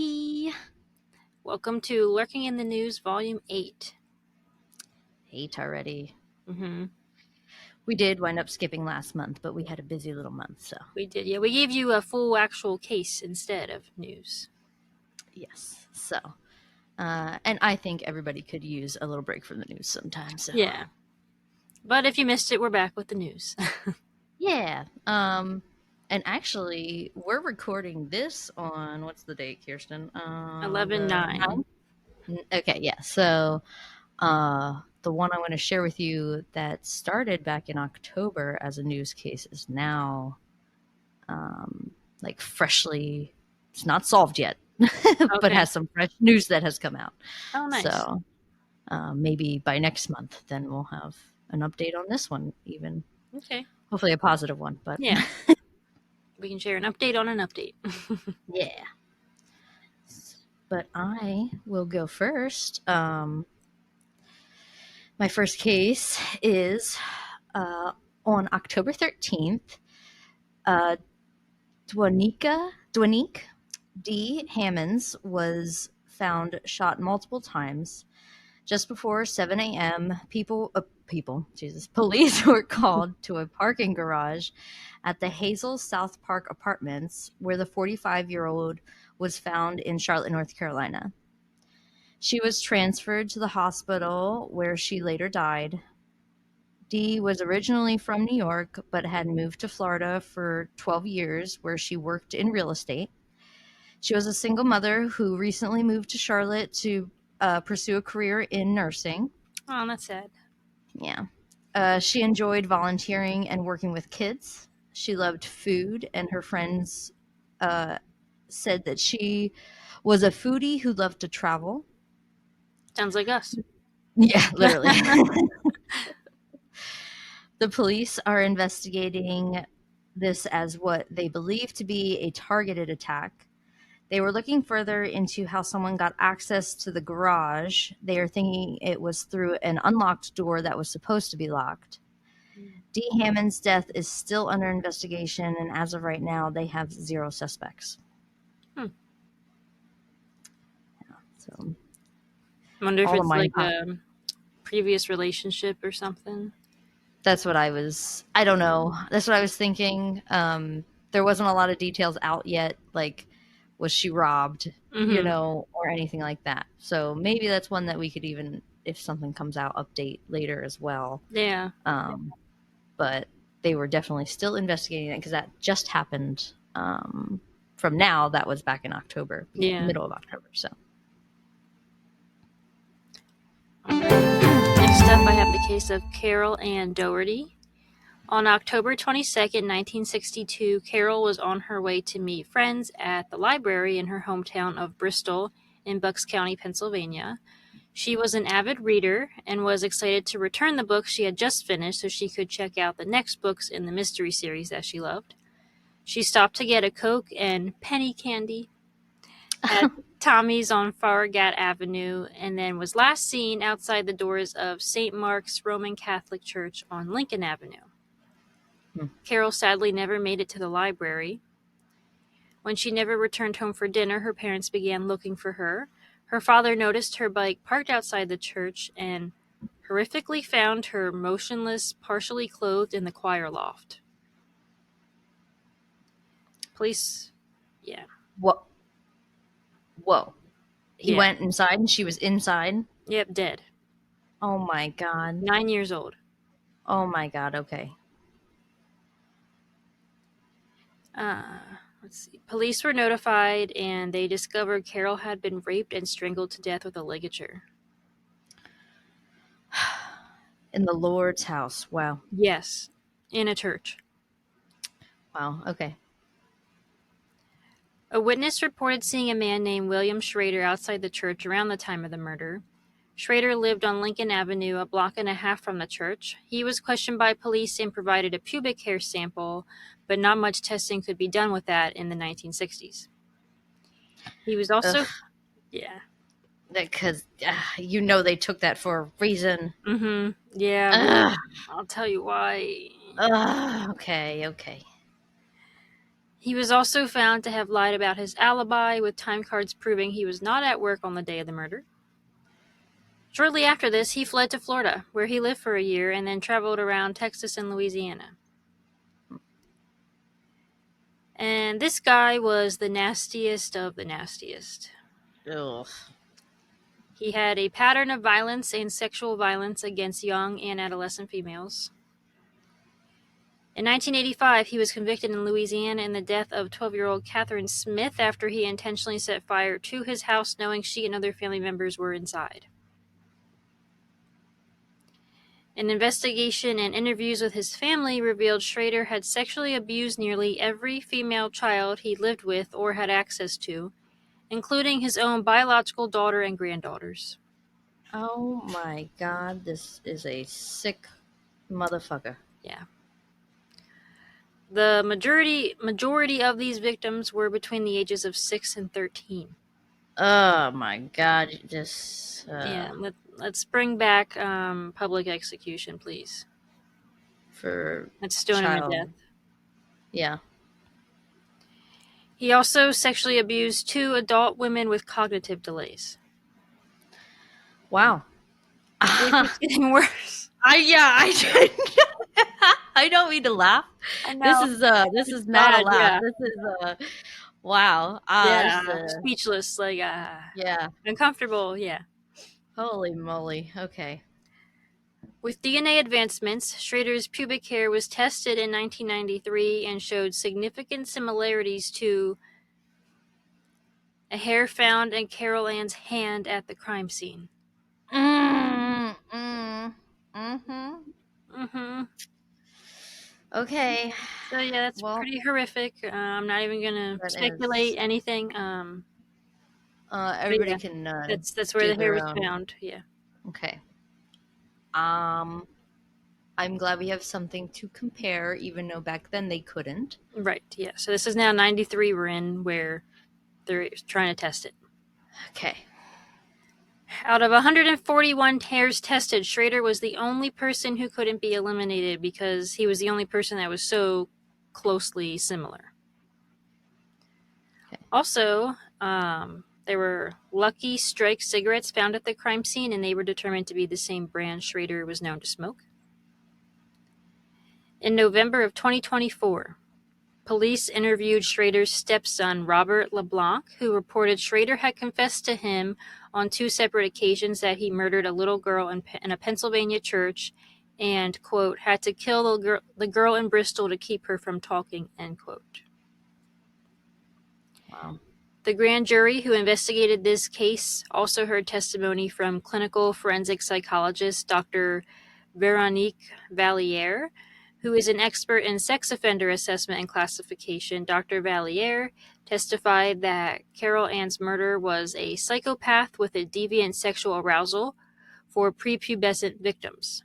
Howdy! Welcome to Lurking in the News, Volume 8. 8 already. Mm-hmm. We did wind up skipping last month, but we had a busy little month, so. We did, yeah. We gave you a full actual case instead of news. Yes, so. And I think everybody could use a little break from the news sometimes, so. Yeah. But if you missed it, we're back with the news. Yeah. And actually, we're recording this on, what's the date, Kirsten? 11/9. Okay, yeah. So, the one I want to share with you that started back in October as a news case is now, freshly, it's not solved yet, but has some fresh news that has come out. Oh, nice. So, maybe by next month, then we'll have an update on this one, even. Okay. Hopefully a positive one, but. Yeah. We can share an update on an update. Yeah. But I will go first. My first case is on October 13th. Dwanique Dee Hammonds was found shot multiple times. Just before 7 a.m., police were called to a parking garage at the Hazel South Park Apartments, where the 45-year-old was found in Charlotte, North Carolina. She was transferred to the hospital, where she later died. Dee was originally from New York, but had moved to Florida for 12 years, where she worked in real estate. She was a single mother who recently moved to Charlotte to pursue a career in nursing. Oh, that's sad. Yeah. She enjoyed volunteering and working with kids. She loved food, and her friends said that she was a foodie who loved to travel. Sounds like us. Yeah, literally. The police are investigating this as what they believe to be a targeted attack. They were looking further into how someone got access to the garage. They are thinking it was through an unlocked door that was supposed to be locked. Dee Hammond's death is still under investigation, and as of right now, they have 0 suspects. Yeah, so I wonder if it's like a previous relationship or something. That's what I don't know. That's what I was thinking. There wasn't a lot of details out yet, like, was she robbed, or anything like that. So maybe that's one that we could even, if something comes out, update later as well. Yeah. But they were definitely still investigating it because that just happened. From now, that was back in October, middle of October. So. Next up, I have the case of Carol Ann Dougherty. On October 22nd, 1962, Carol was on her way to meet friends at the library in her hometown of Bristol in Bucks County, Pennsylvania. She was an avid reader and was excited to return the books she had just finished so she could check out the next books in the mystery series that she loved. She stopped to get a Coke and penny candy at Tommy's on Farragut Avenue, and then was last seen outside the doors of St. Mark's Roman Catholic Church on Lincoln Avenue. Carol sadly never made it to the library. When she never returned home for dinner, her parents began looking for her. Her father noticed her bike parked outside the church and horrifically found her motionless, partially clothed in the choir loft. Police, yeah. Whoa. He went inside and she was inside? Yep, dead. Oh my God. 9 years old. Oh my God, okay. Let's see. Police were notified and they discovered Carol had been raped and strangled to death with a ligature. In the Lord's house. Wow. Yes, in a church. Wow, okay. A witness reported seeing a man named William Schrader outside the church around the time of the murder. Schrader lived on Lincoln Avenue, a block and a half from the church. He was questioned by police and provided a pubic hair sample, but not much testing could be done with that in the 1960s. He was also... Yeah. Because, they took that for a reason. Mm-hmm. Yeah. I'll tell you why. Okay. He was also found to have lied about his alibi, with time cards proving he was not at work on the day of the murder. Shortly after this, he fled to Florida, where he lived for a year, and then traveled around Texas and Louisiana. And this guy was the nastiest of the nastiest. Ugh. He had a pattern of violence and sexual violence against young and adolescent females. In 1985, he was convicted in Louisiana in the death of 12-year-old Catherine Smith after he intentionally set fire to his house, knowing she and other family members were inside. An investigation and interviews with his family revealed Schrader had sexually abused nearly every female child he lived with or had access to, including his own biological daughter and granddaughters. Oh my God, this is a sick motherfucker. Yeah. The majority of these victims were between the ages of 6 and 13. Oh my God, just... Yeah, let's bring back public execution, please. For Let's stone him to death. Yeah. He also sexually abused 2 adult women with cognitive delays. Wow. It's getting worse. I don't mean to laugh. I know. This is not a laugh. Yeah. This is wow. Speechless, like yeah. uncomfortable, yeah. Holy moly. Okay. With DNA advancements, Schrader's pubic hair was tested in 1993 and showed significant similarities to a hair found in Carol Ann's hand at the crime scene. Okay. So yeah, that's pretty horrific. I'm not even gonna speculate anything. Everybody can. That's where the hair was found. Yeah. Okay. I'm glad we have something to compare, even though back then they couldn't. Right. Yeah. So this is now 93. We're in where they're trying to test it. Okay. Out of 141 hairs tested, Schrader was the only person who couldn't be eliminated because he was the only person that was so closely similar. Okay. Also, there were Lucky Strike cigarettes found at the crime scene, and they were determined to be the same brand Schrader was known to smoke. In November of 2024, police interviewed Schrader's stepson, Robert LeBlanc, who reported Schrader had confessed to him on 2 separate occasions that he murdered a little girl in a Pennsylvania church and, quote, had to kill the girl in Bristol to keep her from talking, end quote. Wow. The grand jury who investigated this case also heard testimony from clinical forensic psychologist Dr. Veronique Valliere, who is an expert in sex offender assessment and classification. Dr. Valliere testified that Carol Ann's murder was a psychopath with a deviant sexual arousal for prepubescent victims.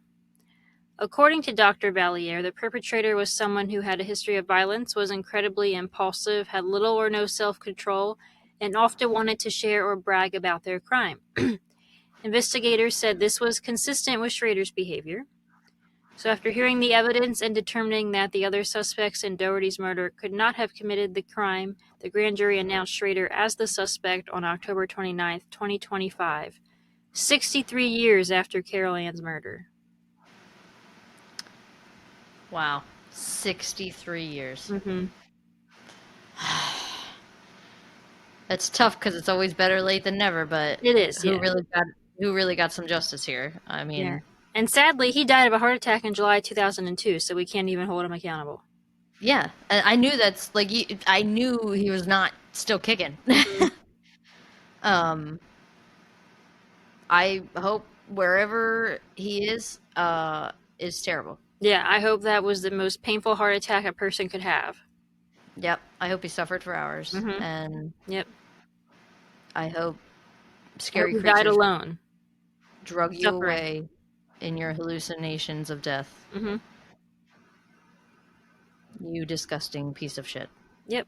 According to Dr. Valliere, the perpetrator was someone who had a history of violence, was incredibly impulsive, had little or no self-control, and often wanted to share or brag about their crime. Investigators said this was consistent with Schrader's behavior. So after hearing the evidence and determining that the other suspects in Dougherty's murder could not have committed the crime, the grand jury announced Schrader as the suspect on October 29, 2025, 63 years after Carol Ann's murder. Wow. 63 years. Mm-hmm. It's tough because it's always better late than never, but it is. Who really got some justice here? I mean... Yeah. And sadly, he died of a heart attack in July 2002, so we can't even hold him accountable. Yeah, I knew that's like I knew he was not still kicking. Mm-hmm. I hope wherever he is terrible. Yeah, I hope that was the most painful heart attack a person could have. Yep, I hope he suffered for hours, and yep, I hope scary creatures died alone, drug you away in your hallucinations of death. Mm-hmm. You disgusting piece of shit. Yep.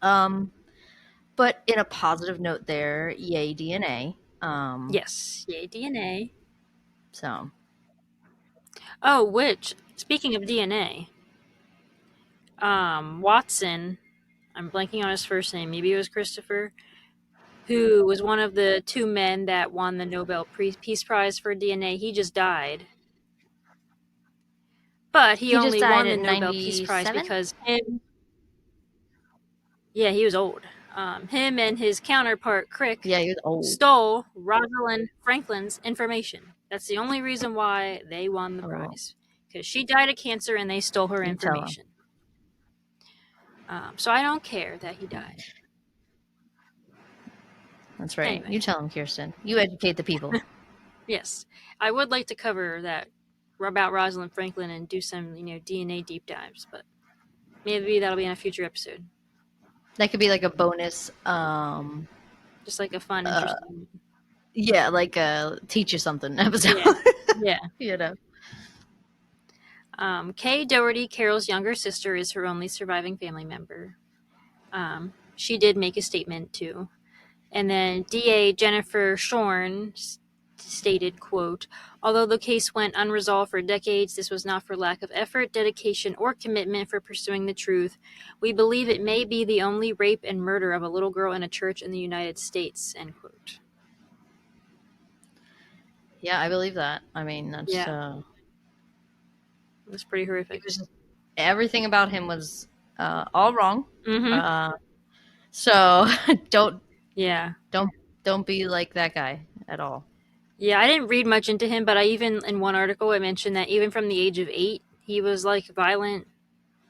But in a positive note there, yay DNA. Yes, yay DNA. So. Oh, speaking of DNA, Watson, I'm blanking on his first name, maybe it was Christopher, who was one of the two men that won the Nobel Peace Prize for DNA, he just died. But he He just only died won the at Nobel Peace Prize 97? because he was old. Him and his counterpart, Crick, Yeah, he was old. stole Rosalind Franklin's information. That's the only reason why they won the Oh, prize. Because she died of cancer and they stole her you tell him. information. So I don't care that he died. That's right. Anyway. You tell him, Kirsten. You educate the people. Yes. I would like to cover that about Rosalind Franklin and do some, DNA deep dives, but maybe that'll be in a future episode. That could be like a bonus. Just like a fun, interesting. Yeah, like a teach you something episode. Yeah. You know. Kay Dougherty, Carol's younger sister, is her only surviving family member. She did make a statement too. And then DA Jennifer Shorn stated, quote, "Although the case went unresolved for decades, this was not for lack of effort, dedication, or commitment for pursuing the truth. We believe it may be the only rape and murder of a little girl in a church in the United States," end quote. Yeah, I believe that. I mean, that's That's pretty horrific. Everything about him was all wrong. Mm-hmm. So don't be like that guy at all. Yeah, I didn't read much into him, but in one article, it mentioned that even from the age of 8, he was like violent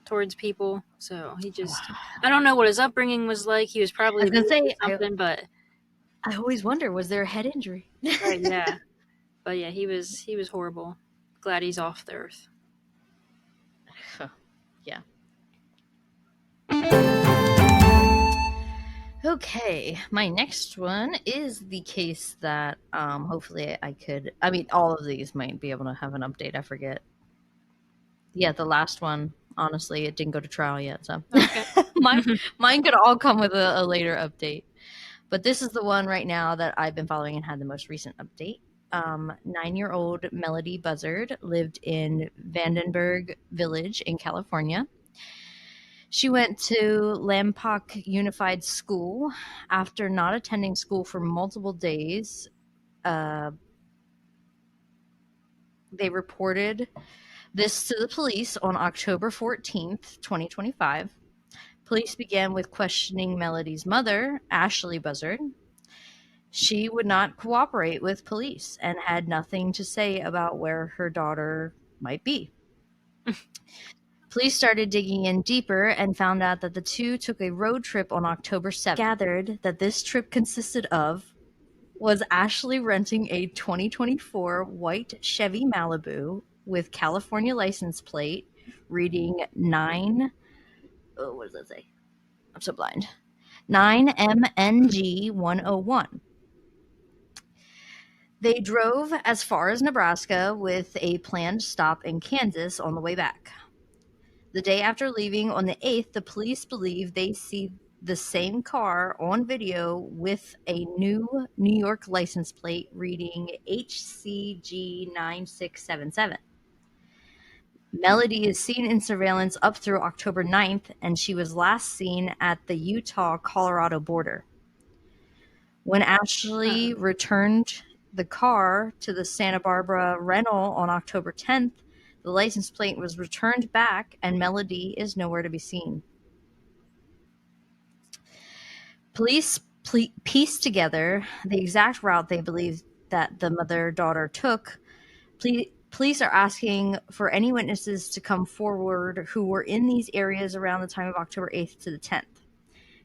towards people. So he just, I don't know what his upbringing was like. He was probably I was gonna say, something, but I always wonder, was there a head injury? right, yeah. But yeah, he was horrible. Glad he's off the earth. Yeah. Okay, my next one is the case that hopefully all of these might be able to have an update. I forget. Yeah, the last one, honestly, it didn't go to trial yet, so Okay. mine could all come with a later update. But this is the one right now that I've been following and had the most recent update. 9-year-old Melodee Buzzard lived in Vandenberg Village in California. She went to Lompoc Unified School. After not attending school for multiple days, they reported this to the police on October 14th, 2025. Police began with questioning Melodee's mother, Ashley Buzzard. She would not cooperate with police and had nothing to say about where her daughter might be. Police started digging in deeper and found out that the two took a road trip on October 7th. Gathered that this trip consisted of was Ashley renting a 2024 white Chevy Malibu with California license plate reading 9 what does that say? I'm so blind. 9MNG 101. They drove as far as Nebraska with a planned stop in Kansas on the way back. The day after leaving on the 8th, the police believe they see the same car on video with a new New York license plate reading HCG 9677. Melodee is seen in surveillance up through October 9th, and she was last seen at the Utah-Colorado border. When Ashley returned the car to the Santa Barbara rental on October 10th, the license plate was returned back, and Melodee is nowhere to be seen. Police pieced together the exact route they believe that the mother-daughter took. Police are asking for any witnesses to come forward who were in these areas around the time of October 8th to the 10th.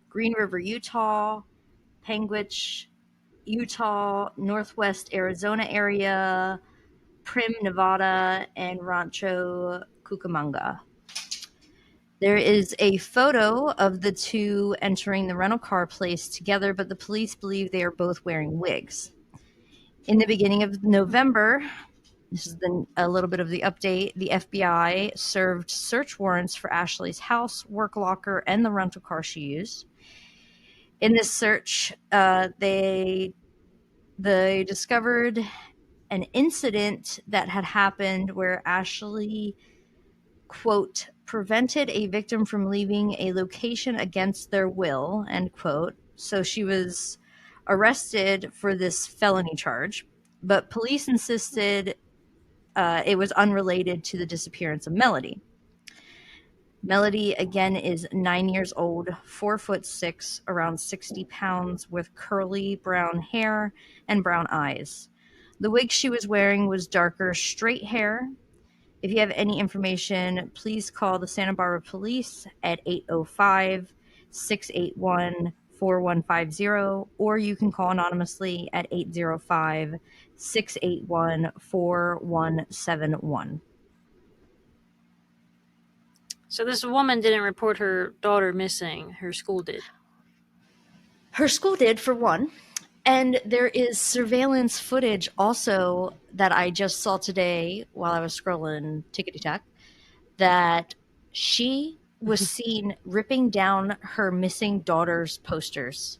Green River, Utah, Panguitch, Utah, Northwest Arizona area, Prim, Nevada, and Rancho Cucamonga. There is a photo of the two entering the rental car place together, but the police believe they are both wearing wigs. In the beginning of November, this is a little bit of the update, the FBI served search warrants for Ashley's house, work locker, and the rental car she used. In this search, they discovered an incident that had happened where Ashley quote, prevented a victim from leaving a location against their will, end quote. So she was arrested for this felony charge, but police insisted it was unrelated to the disappearance of Melodee. Melodee, again, is 9 years old, 4'6", around 60 pounds, with curly brown hair and brown eyes. The wig she was wearing was darker straight hair. If you have any information, please call the Santa Barbara Police at 805-681-4150, or you can call anonymously at 805-681-4171. So this woman didn't report her daughter missing. Her school did. Her school did, for one. And there is surveillance footage also that I just saw today while I was scrolling Tickety-Tack, that she was seen ripping down her missing daughter's posters.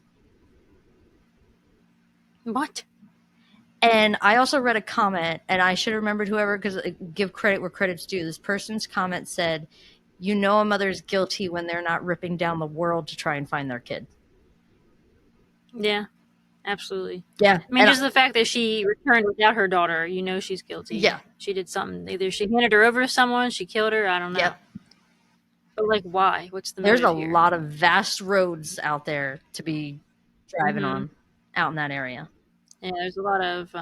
What? And I also read a comment, and I should have remembered whoever, because give credit where credit's due. This person's comment said, "You know a mother's guilty when they're not ripping down the world to try and find their kid." Yeah, absolutely. Yeah. I mean, just the fact that she returned without her daughter, you know she's guilty. Yeah. She did something. Either she handed her over to someone, she killed her, I don't know. Yep. But, like, why? What's the There's motive a here? lot of vast roads out there to be driving on out in that area. Yeah, there's a lot of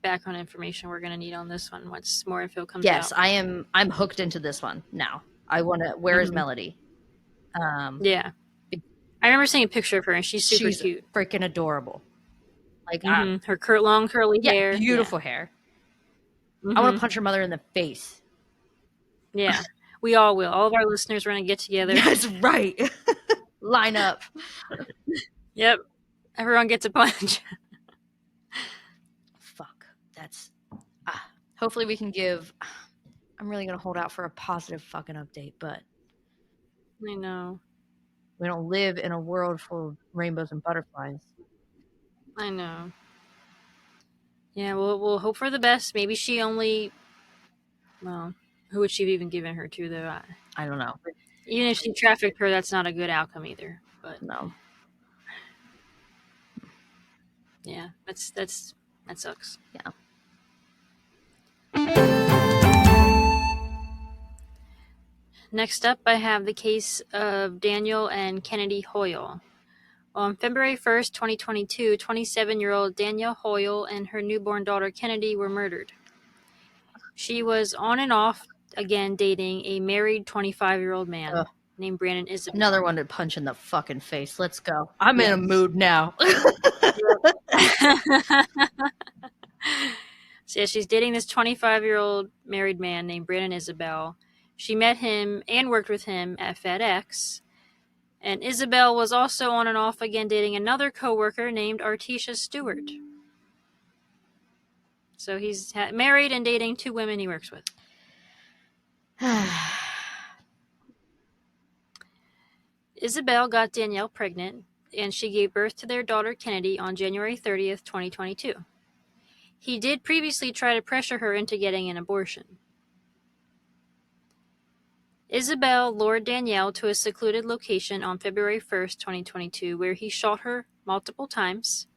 background information we're going to need on this one once more info comes out. Yes, I'm hooked into this one now. I want to. Where is Melodee? Yeah. I remember seeing a picture of her, and she's super cute. Freaking adorable. Like her long curly hair. Beautiful hair. I want to punch her mother in the face. Yeah, we all will. All of our listeners are going to get together. That's right. Line up. Yep. Everyone gets a punch. Fuck. That's... hopefully we can give... I'm really going to hold out for a positive fucking update, but... I know. We don't live in a world full of rainbows and butterflies. I know. Yeah, we'll hope for the best. Maybe she only... Well, who would she have even given her to, though? I don't know. Even if she trafficked her, that's not a good outcome either. But no. Yeah, that sucks. Yeah. Next up, I have the case of Danielle and Kennedy Hoyle. On February 1st, 2022, 27-year-old Danielle Hoyle and her newborn daughter Kennedy were murdered. She was on and off, again, dating a married 25-year-old man named Brandon Isabel. Another one to punch in the fucking face. Let's go. I'm in a mood now. So yeah, she's dating this 25-year-old married man named Brandon Isabel. She met him and worked with him at FedEx. And Isabel was also on and off again dating another coworker named Artisha Stewart. So he's married and dating two women he works with. Isabel got Danielle pregnant, and she gave birth to their daughter Kennedy on January 30th, 2022. He did previously try to pressure her into getting an abortion. Isabel lured Danielle to a secluded location on February 1st, 2022, where he shot her multiple times,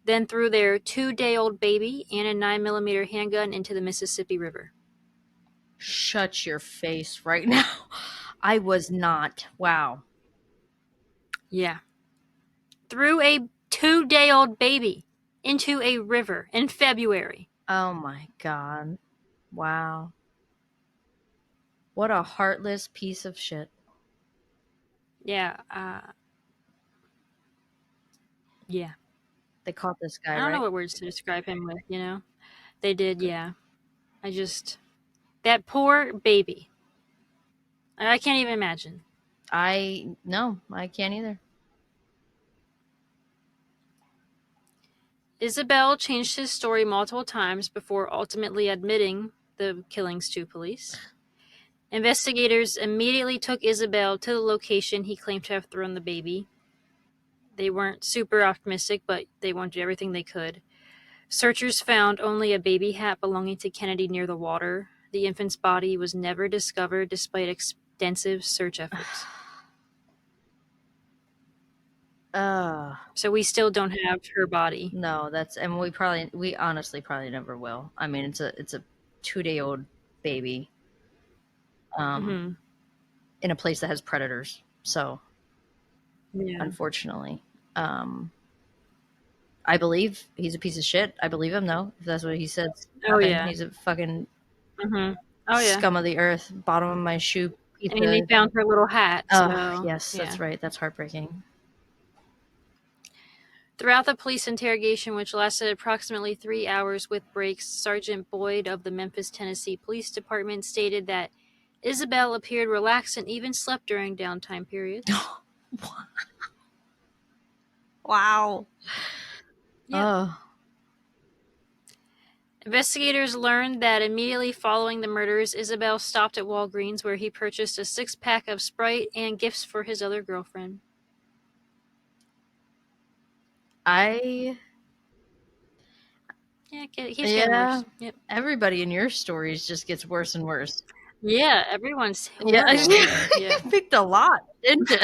then threw their 2-day-old baby and a 9mm handgun into the Mississippi River. Shut your face right now. I was not. Wow. Yeah. Threw a 2-day-old baby into a river in February. Oh my God. Wow. What a heartless piece of shit. Yeah. Yeah. They caught this guy, I don't know what words to describe him with, you know? They did, yeah. That poor baby. I can't even imagine. No, I can't either. Isabel changed his story multiple times before ultimately admitting the killings to police. Investigators immediately took Isabel to the location he claimed to have thrown the baby. They weren't super optimistic, but they wanted to do everything they could. Searchers found only a baby hat belonging to Kennedy near the water. The infant's body was never discovered despite extensive search efforts. So we still don't have her body. No, and we honestly probably never will. I mean, it's a 2-day-old baby, in a place that has predators. So, Yeah. unfortunately, I believe he's a piece of shit. I believe him though, if that's what he said. Oh yeah. He's a fucking Oh yeah. scum of the earth, bottom of my shoe. I mean, they found her little hat. So, Oh, yes, yeah. that's right. That's heartbreaking. Throughout the police interrogation, which lasted approximately 3 hours with breaks, Sergeant Boyd of the Memphis, Tennessee Police Department stated that Isabel appeared relaxed and even slept during downtime periods. Wow. Yep. Oh. Investigators learned that immediately following the murders, Isabel stopped at Walgreens where he purchased a 6-pack of Sprite and gifts for his other girlfriend. Yeah, He's getting worse. Yep. Everybody in your stories just gets worse and worse. Yeah, everyone's horrible. Yeah. You picked a lot, didn't you?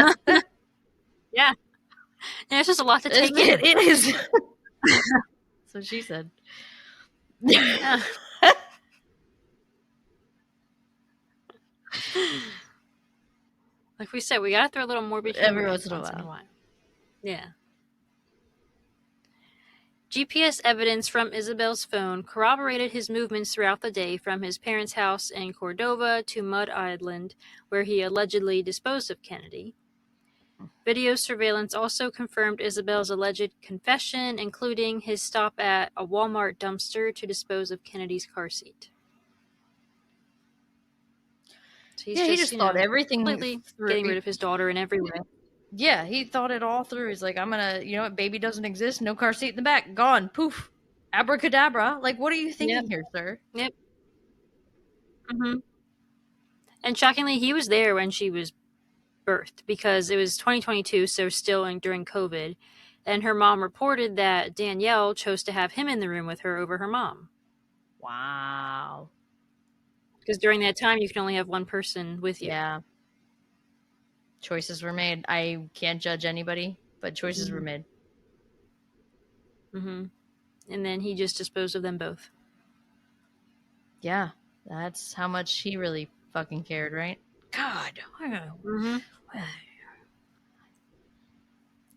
Yeah. There's just a lot to take in. It is. So she said. Yeah. Like we said, we gotta throw a little morbid humor every once in a while. Yeah. GPS evidence from Isabel's phone corroborated his movements throughout the day from his parents' house in Cordova to Mud Island, where he allegedly disposed of Kennedy. Video surveillance also confirmed Isabel's alleged confession, including his stop at a Walmart dumpster to dispose of Kennedy's car seat. So he just thought everything completely getting rid of his daughter in every way. Yeah, he thought it all through. He's like, I'm gonna, baby doesn't exist, no car seat in the back, gone, poof, abracadabra. Like, what are you thinking here, sir? Yep. And shockingly, he was there when she was birthed because it was 2022, so still during COVID. And her mom reported that Danielle chose to have him in the room with her over her mom. Wow. Because during that time, you can only have one person with you. Yeah. Choices were made. I can't judge anybody, but choices were made. And then he just disposed of them both. Yeah. That's how much he really fucking cared, right? God.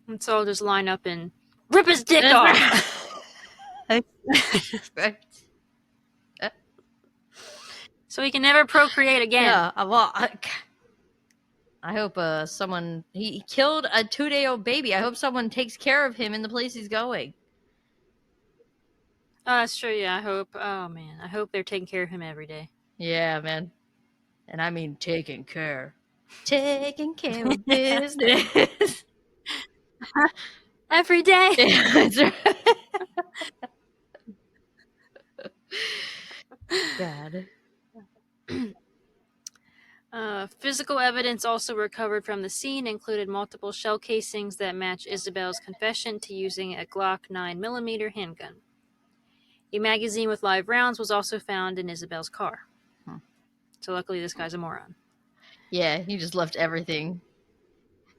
Let's all just line up and rip his dick off. Right. So he can never procreate again. Yeah. Well, I hope he killed a 2-day-old baby. I hope someone takes care of him in the place he's going. Oh, that's true. Yeah, I hope they're taking care of him every day. Yeah, man. And I mean taking care. Taking care of business. Every day. Yeah, that's right. God. Physical evidence also recovered from the scene included multiple shell casings that match Isabel's confession to using a Glock 9mm handgun. A magazine with live rounds was also found in Isabel's car. So luckily this guy's a moron. Yeah, he just left everything.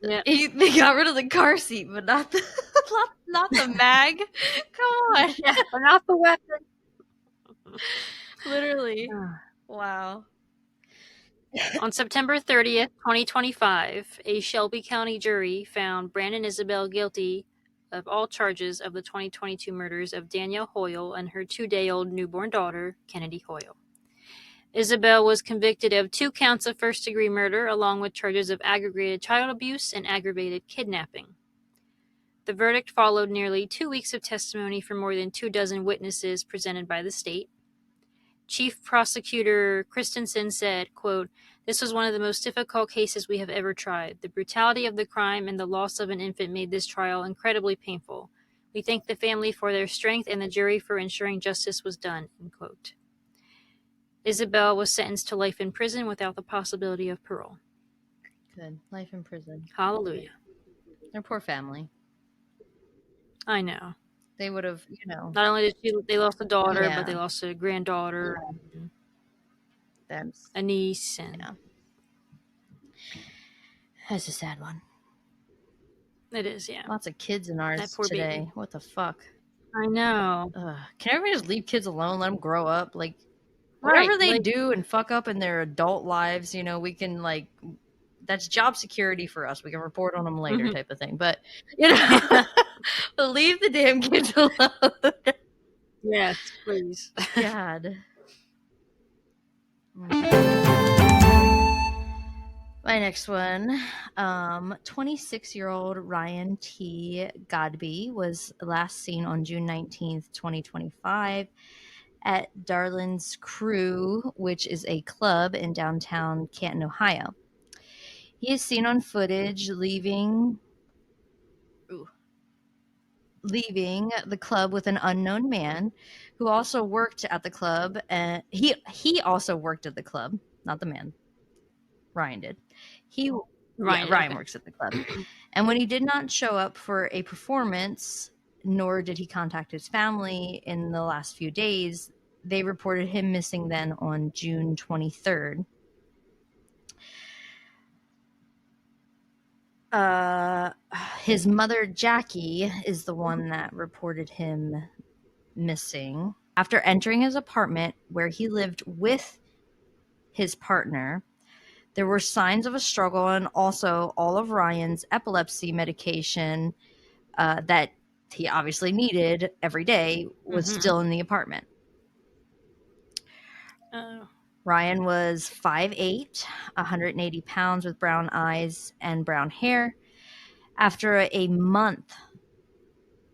Yeah. They got rid of the car seat, but not the not the mag. Come on. Yeah, but not the weapon. Literally. Wow. On September 30th, 2025, a Shelby County jury found Brandon Isabel guilty of all charges of the 2022 murders of Danielle Hoyle and her 2-day-old newborn daughter, Kennedy Hoyle. Isabel was convicted of 2 counts of first-degree murder, along with charges of aggravated child abuse and aggravated kidnapping. The verdict followed nearly 2 weeks of testimony from more than 24 witnesses presented by the state. Chief Prosecutor Christensen said, quote, "This was one of the most difficult cases we have ever tried. The brutality of the crime and the loss of an infant made this trial incredibly painful. We thank the family for their strength and the jury for ensuring justice was done," end quote. Isabel was sentenced to life in prison without the possibility of parole. Good. Life in prison. Hallelujah. Their poor family. I know. They would have, Not only did they lost a daughter, but they lost a granddaughter. That's a niece, and yeah. That's a sad one. it is, yeah. Lots of kids in ours That poor today. baby. What the fuck? I know. Can everybody just leave kids alone? Let them grow up. Like, Right. whatever they like, do and fuck up in their adult lives, we can, like, that's job security for us. We can report on them later, type of thing. But, leave the damn kids alone. Yes, please. God. My next one, 26-year-old Ryan T. Godbey was last seen on June 19th, 2025 at Darlin's Crew, which is a club in downtown Canton, Ohio. He is seen on footage leaving the club with an unknown man who also worked at the club. And he also worked at the club, not the man. Ryan did. Ryan works at the club. And when he did not show up for a performance, nor did he contact his family in the last few days, they reported him missing then on June 23rd. His mother, Jackie, is the one that reported him missing. After entering his apartment where he lived with his partner, there were signs of a struggle, and also all of Ryan's epilepsy medication that he obviously needed every day was still in the apartment. Ryan was 5'8", 180 pounds with brown eyes and brown hair. After a month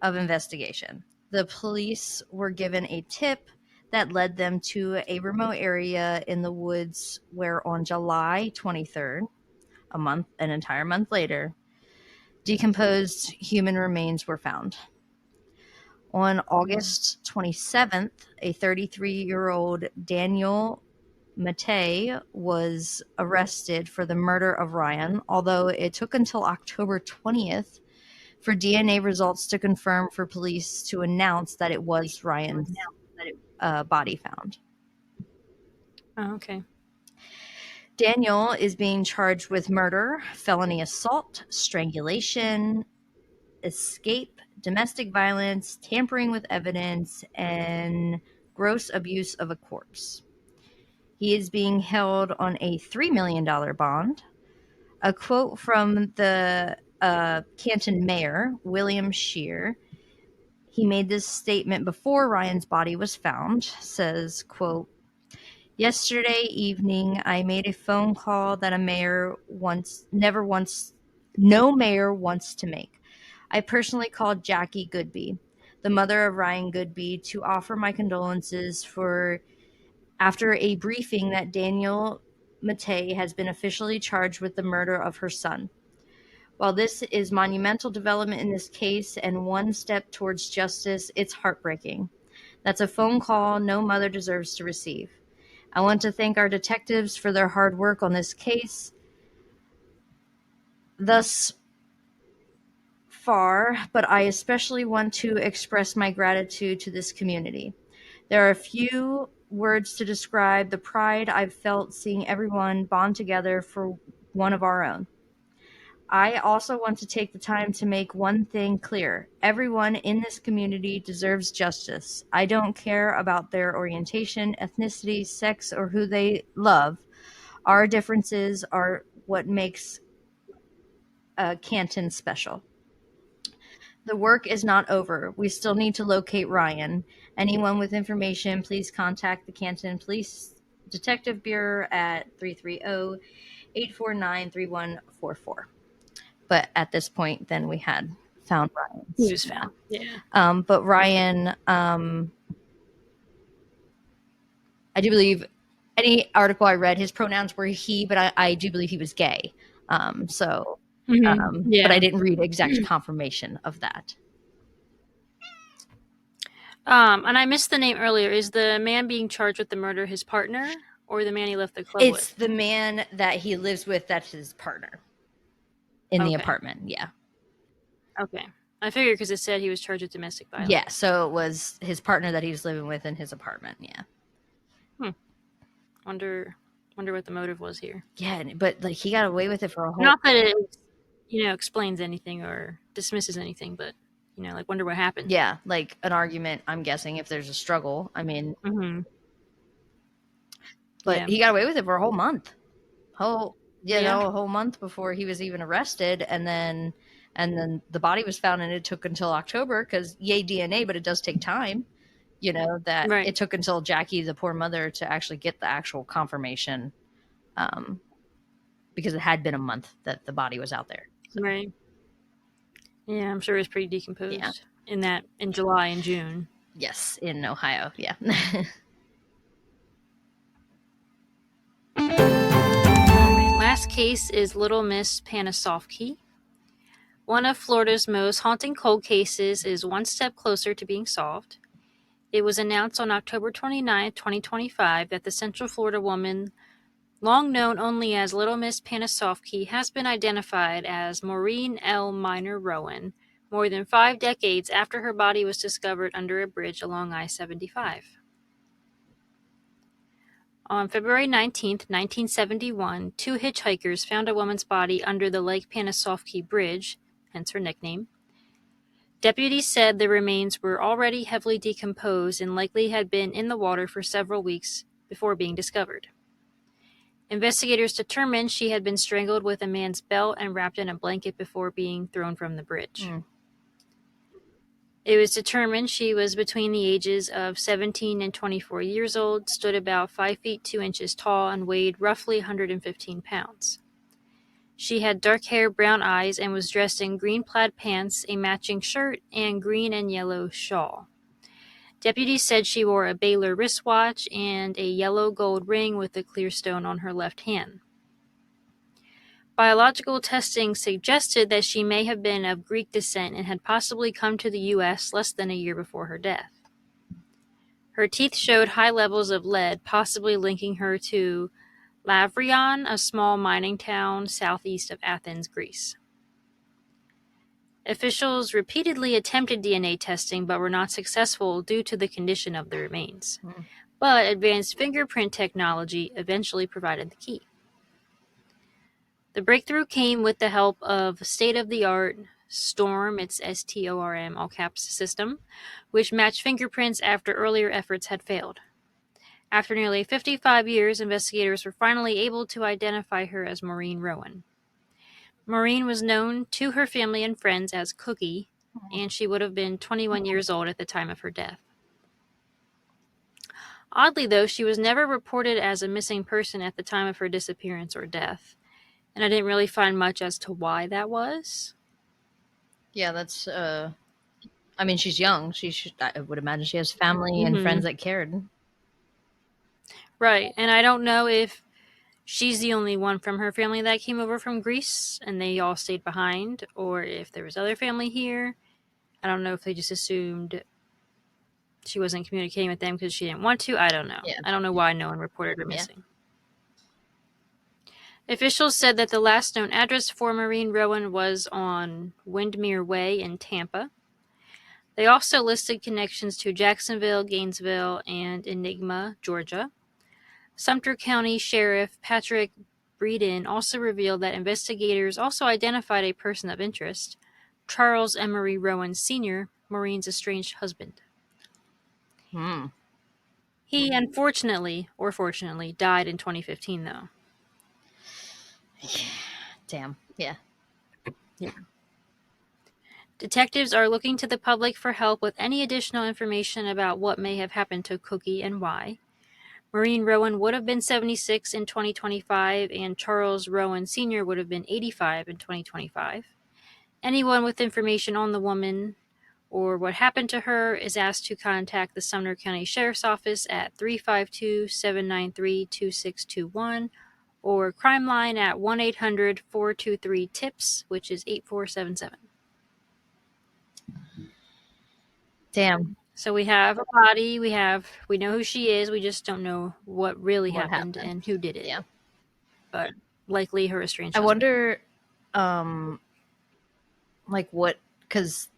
of investigation, the police were given a tip that led them to a remote area in the woods where on July 23rd, an entire month later, decomposed human remains were found. On August 27th, a 33-year-old Danielle Matei was arrested for the murder of Ryan, although it took until October 20th for DNA results to confirm for police to announce that it was Ryan's body found. Oh, okay. Danielle is being charged with murder, felony assault, strangulation, escape, domestic violence, tampering with evidence, and gross abuse of a corpse. He is being held on a $3 million bond. A quote from the Canton mayor, William Scheer, he made this statement before Ryan's body was found, says, quote, "Yesterday evening, I made a phone call that no mayor wants to make. I personally called Jackie Godbey, the mother of Ryan Godbey, to offer my condolences after a briefing that Danielle Matei has been officially charged with the murder of her son. While this is monumental development in this case and one step towards justice, it's heartbreaking. That's a phone call no mother deserves to receive. I want to thank our detectives for their hard work on this case thus far, but I especially want to express my gratitude to this community. There are a few words to describe the pride I've felt seeing everyone bond together for one of our own. I also want to take the time to make one thing clear. Everyone in this community deserves justice. I don't care about their orientation, ethnicity, sex, or who they love. Our differences are what makes Canton special. The work is not over. We still need to locate Ryan. Anyone with information, please contact the Canton Police Detective Bureau at 330-849-3144. But at this point, then we had found Ryan. He was found. Yeah. But Ryan, I do believe any article I read, his pronouns were he, but I do believe he was gay. Yeah. But I didn't read exact confirmation of that. And I missed the name earlier. Is the man being charged with the murder his partner or the man he left the club with? It's the man that he lives with that's his partner in the apartment. Yeah. Okay. I figured because it said he was charged with domestic violence. Yeah, so it was his partner that he was living with in his apartment. Yeah. Wonder Wonder what the motive was here. Yeah, but like he got away with it for a whole. Not that it, explains anything or dismisses anything, but like wonder what happened. Yeah, like an argument. I'm guessing if there's a struggle. I mean, but he got away with it for a whole month. A whole month before he was even arrested, and then the body was found, and it took until October because yay DNA, but it does take time. That Right. it took until Jackie, the poor mother, to actually get the actual confirmation, because it had been a month that the body was out there. So. Right. Yeah, I'm sure it was pretty decomposed in July and June. Yes, in Ohio. Yeah. Last case is Little Miss Panasoffkee. One of Florida's most haunting cold cases is one step closer to being solved. It was announced on October 29, 2025, that the Central Florida woman, long known only as Little Miss Panasoffkee, has been identified as Maureen L. Minor Rowan, more than 5 decades after her body was discovered under a bridge along I-75. On February 19, 1971, 2 hitchhikers found a woman's body under the Lake Panasoffkee Bridge, hence her nickname. Deputies said the remains were already heavily decomposed and likely had been in the water for several weeks before being discovered. Investigators determined she had been strangled with a man's belt and wrapped in a blanket before being thrown from the bridge. It was determined she was between the ages of 17 and 24 years old, stood about 5 feet 2 inches tall, and weighed roughly 115 pounds. She had dark hair, brown eyes, and was dressed in green plaid pants, a matching shirt, and green and yellow shawl. Deputies said she wore a Baylor wristwatch and a yellow gold ring with a clear stone on her left hand. Biological testing suggested that she may have been of Greek descent and had possibly come to the U.S. less than a year before her death. Her teeth showed high levels of lead, possibly linking her to Lavrion, a small mining town southeast of Athens, Greece. Officials repeatedly attempted DNA testing but were not successful due to the condition of the remains. But advanced fingerprint technology eventually provided the key. The breakthrough came with the help of state-of-the-art STORM, it's S-T-O-R-M, all caps, system, which matched fingerprints after earlier efforts had failed. After nearly 55 years, investigators were finally able to identify her as Maureen Rowan. Maureen was known to her family and friends as Cookie, and she would have been 21 years old at the time of her death. Oddly, though, she was never reported as a missing person at the time of her disappearance or death, and I didn't really find much as to why that was. Yeah, that's, I mean, she's young. I would imagine she has family and friends that cared. Right, and I don't know if she's the only one from her family that came over from Greece and they all stayed behind, or if there was other family here. I don't know if they just assumed she wasn't communicating with them because she didn't want to. I don't know. I don't know why no one reported her missing. Officials said that the last known address for Maureen Rowan was on Windmere Way in Tampa. They also listed connections to Jacksonville, Gainesville, and Enigma, Georgia. Sumter County Sheriff Patrick Breeden also revealed that investigators also identified a person of interest, Charles Emery Rowan Sr., Maureen's estranged husband. He unfortunately, or fortunately, died in 2015, though. Damn. Yeah. Detectives are looking to the public for help with any additional information about what may have happened to Cookie and why. Maureen Rowan would have been 76 in 2025, and Charles Rowan Sr. would have been 85 in 2025. Anyone with information on the woman or what happened to her is asked to contact the Sumner County Sheriff's Office at 352-793-2621 or Crime Line at 1-800-423-TIPS, which is 8477. Damn. So we have a body, we know who she is, we just don't know what really happened and who did it. Yeah. But likely her estranged husband. wonder, like what, because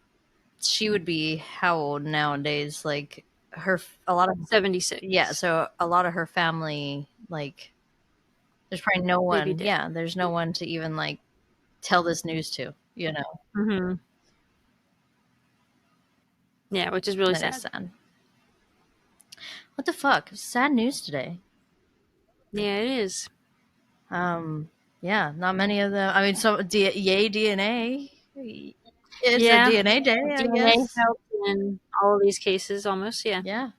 she would be how old nowadays? Like a lot of 76. Yeah, so a lot of her family, like, There's probably no Baby one. dead. Yeah, there's no one to even like tell this news to. You know, Mm-hmm. Yeah, which is really that sad. is sad. What the fuck? Sad news today. Yeah, it is. Yeah, not many of them. I mean, so yay DNA. It's a Yeah, DNA day, I DNA guess. helped in all of these cases almost. Yeah. Yeah,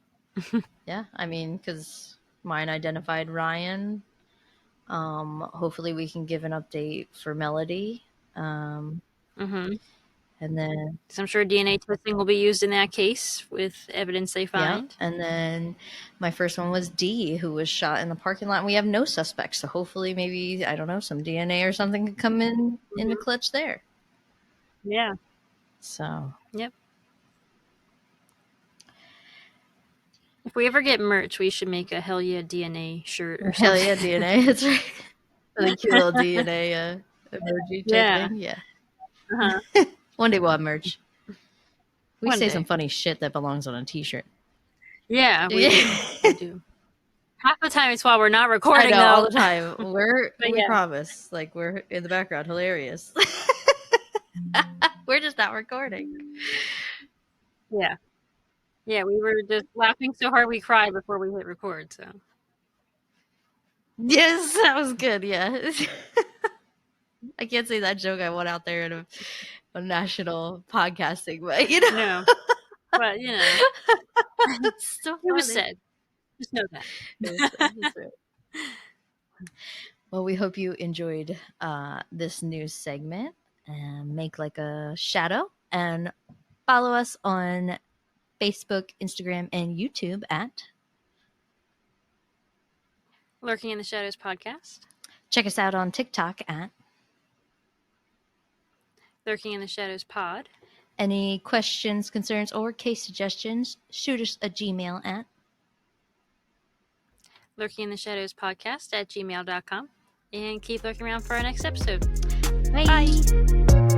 yeah. I mean, because mine identified Ryan. Hopefully we can give an update for Melodee. Mm-hmm. And then So I'm sure DNA testing will be used in that case with evidence they yeah, find. and then my first one was Dee, who was shot in the parking lot. And we have no suspects, so hopefully maybe I don't know some DNA or something could come in the clutch there. Yeah. So Yep. If we ever get merch, we should make a Hell Yeah DNA shirt or hell something. yeah, DNA. That's right. With a cute little DNA emoji type Yeah. thing. Yeah. Uh-huh. One day we'll have merch. We One say day. some funny shit that belongs on a t-shirt. Yeah, we do. We do. Half the time it's while we're not I recording, know, though. all the time. We yeah. promise. Like, we're in the background. Hilarious. We're just not recording. Yeah. Yeah, we were just laughing so hard we cried before we hit record, so. Yes, that was good, yeah. I can't say that joke I went out there in a national podcasting, but you know. No. But, you know. It's so funny. It was said. Just know that. It was said. That's right. Well, we hope you enjoyed this news segment. Make like a shadow and follow us on Facebook, Instagram, and YouTube at Lurking in the Shadows podcast. check us out on TikTok at Lurking in the Shadows pod. any questions, concerns, or case suggestions, shoot us a Gmail at Lurking in the Shadows podcast at gmail.com. And keep looking around for our next episode. Bye. Bye.